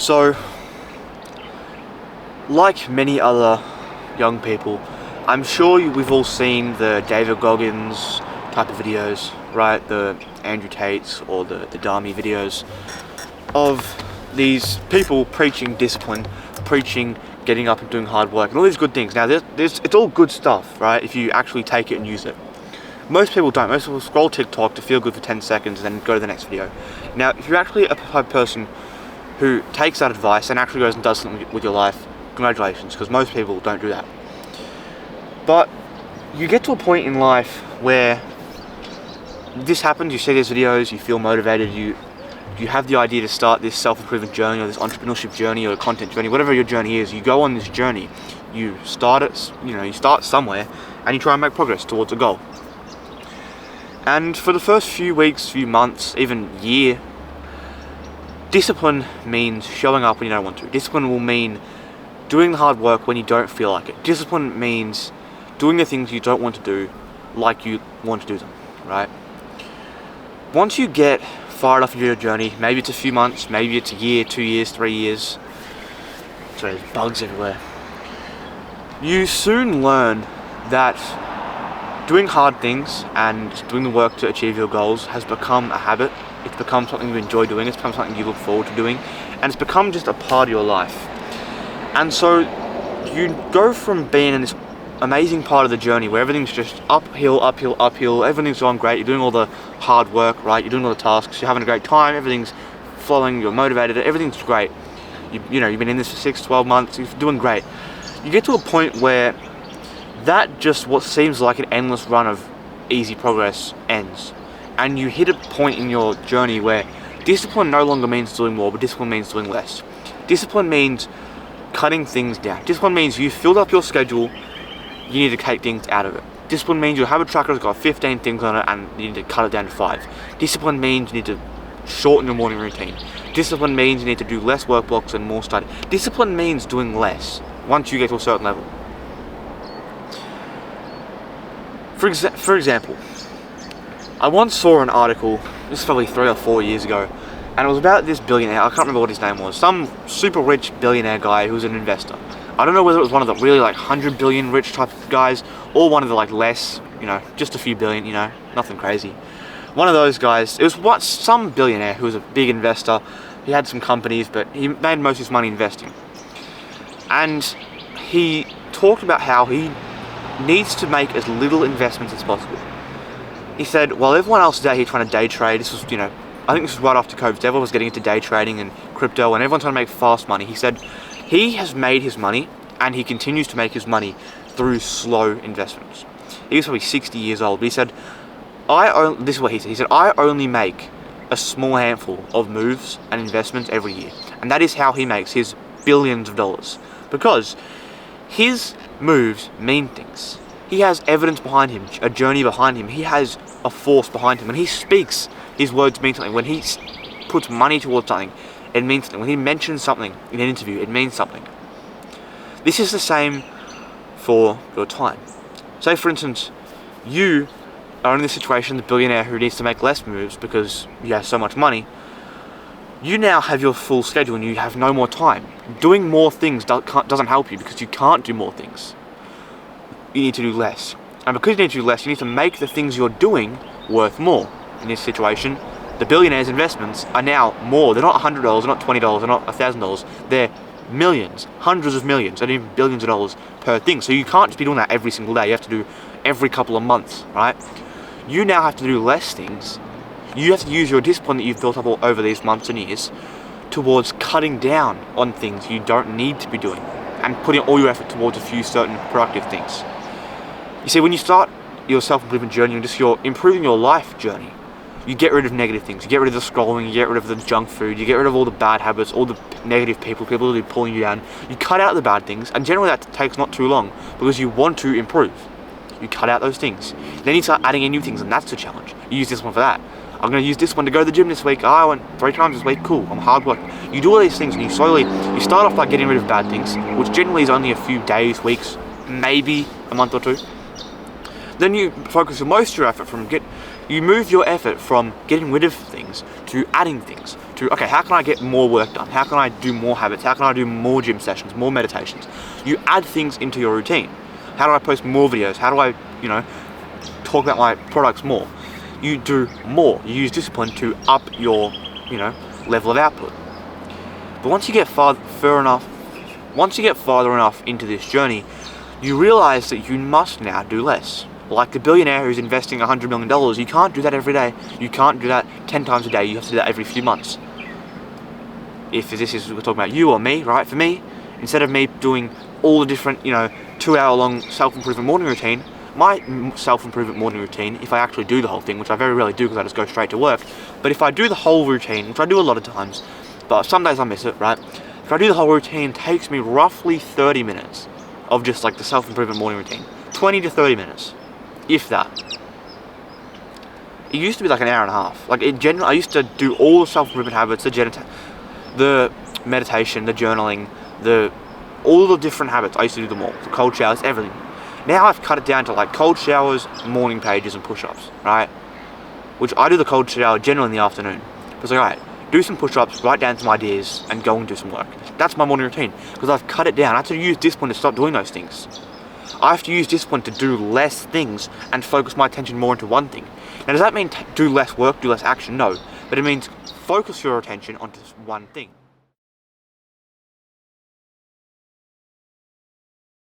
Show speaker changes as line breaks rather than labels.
So, like many other young people, I'm sure we've all seen the David Goggins type of videos, right? The Andrew Tates or the Dami videos of these people preaching discipline, preaching getting up and doing hard work and all these good things. Now, it's all good stuff, right? If you actually take it and use it. Most people don't. Most people scroll TikTok to feel good for 10 seconds and then go to the next video. Now, if you're actually a type of person who takes that advice and actually goes and does something with your life, congratulations, because most people don't do that. But you get to a point in life where this happens, you see these videos, you feel motivated, you have the idea to start this self-improvement journey or this entrepreneurship journey or content journey, whatever your journey is. You go on this journey, you start it, you start somewhere and you try and make progress towards a goal. And for the first few weeks, few months, even year, discipline means showing up when you don't want to. Discipline will mean doing the hard work when you don't feel like it. Discipline means doing the things you don't want to do like you want to do them, right? Once you get far enough into your journey, maybe it's a few months, maybe it's a year, 2 years, 3 years. Sorry, there's bugs everywhere. You soon learn that doing hard things and doing the work to achieve your goals has become a habit. It's become something you enjoy doing, it's become something you look forward to doing, and it's become just a part of your life. And so you go from being in this amazing part of the journey where everything's just uphill, uphill, uphill, everything's going great, you're doing all the hard work, right, you're doing all the tasks, you're having a great time, everything's flowing, you're motivated, everything's great. You've been in this for 6, 12 months, you're doing great. You get to a point where that just what seems like an endless run of easy progress ends. And you hit a point in your journey where discipline no longer means doing more, but discipline means doing less. Discipline means cutting things down. Discipline means you filled up your schedule, you need to take things out of it. Discipline means you have a tracker that's got 15 things on it and you need to cut it down to 5. Discipline means you need to shorten your morning routine. Discipline means you need to do less work blocks and more study. Discipline means doing less once you get to a certain level. For example, I once saw an article, this is probably 3 or 4 years ago, and it was about this billionaire. I can't remember what his name was. Some super rich billionaire guy who was an investor. I don't know whether it was one of the really 100 billion rich type of guys, or one of the less, just a few billion, nothing crazy. One of those guys, it was some billionaire who was a big investor. He had some companies, but he made most of his money investing. And he talked about how he needs to make as little investments as possible. He said, while everyone else is out here trying to day trade, this was, I think this was right after COVID, everyone was getting into day trading and crypto and everyone's trying to make fast money. He said he has made his money and he continues to make his money through slow investments. He was probably 60 years old, but he said, this is what he said. He said, I only make a small handful of moves and investments every year. And that is how he makes his billions of dollars. Because his moves mean things. He has evidence behind him, a journey behind him. He has a force behind him. When he speaks, his words mean something. When he puts money towards something, it means something. When he mentions something in an interview, it means something. This is the same for your time. Say, for instance, you are in this situation, the billionaire who needs to make less moves because you have so much money. You now have your full schedule and you have no more time. Doing more things doesn't help you because you can't do more things. You need to do less. And because you need to do less, you need to make the things you're doing worth more. In this situation, the billionaire's investments are now more. They're not $100, they're not $20, they're not $1,000. They're millions, hundreds of millions, and even billions of dollars per thing. So you can't just be doing that every single day. You have to do every couple of months, right? You now have to do less things. You have to use your discipline that you've built up all over these months and years towards cutting down on things you don't need to be doing and putting all your effort towards a few certain productive things. You see, when you start your self-improvement journey and just your improving your life journey, you get rid of negative things. You get rid of the scrolling, you get rid of the junk food, you get rid of all the bad habits, all the negative people who are pulling you down. You cut out the bad things, and generally that takes not too long because you want to improve. You cut out those things. Then you start adding in new things, and that's the challenge. You use this one for that. I'm going to use this one to go to the gym this week. I went 3 times this week. Cool. I'm hard work. You do all these things, and you start off by getting rid of bad things, which generally is only a few days, weeks, maybe a month or 2. Then you focus most of your effort from You move your effort from getting rid of things to adding things. To, okay, how can I get more work done? How can I do more habits? How can I do more gym sessions, more meditations? You add things into your routine. How do I post more videos? How do I, talk about my products more? You do more. You use discipline to up your, level of output. But once you get farther enough into this journey, you realize that you must now do less. Like the billionaire who's investing $100 million, you can't do that every day. You can't do that 10 times a day. You have to do that every few months. If this is, we're talking about you or me, right? For me, instead of me doing all the different, 2-hour-long self-improvement morning routine, my self-improvement morning routine, if I actually do the whole thing, which I very rarely do because I just go straight to work, but if I do the whole routine, which I do a lot of times, but some days I miss it, right? If I do the whole routine, it takes me roughly 30 minutes of just like the self-improvement morning routine. 20 to 30 minutes. If that. It used to be like an hour and a half. Like in general, I used to do all the self-improvement habits, the meditation, the journaling, all the different habits. I used to do them all. The cold showers, everything. Now I've cut it down to like cold showers, morning pages, and push-ups, right? Which I do the cold shower generally in the afternoon. It's like, alright, do some push-ups, write down some ideas, and go and do some work. That's my morning routine. Because I've cut it down. I have to use discipline to stop doing those things. I have to use discipline to do less things and focus my attention more into one thing. Now, does that mean do less work, do less action? No. But it means focus your attention onto one thing.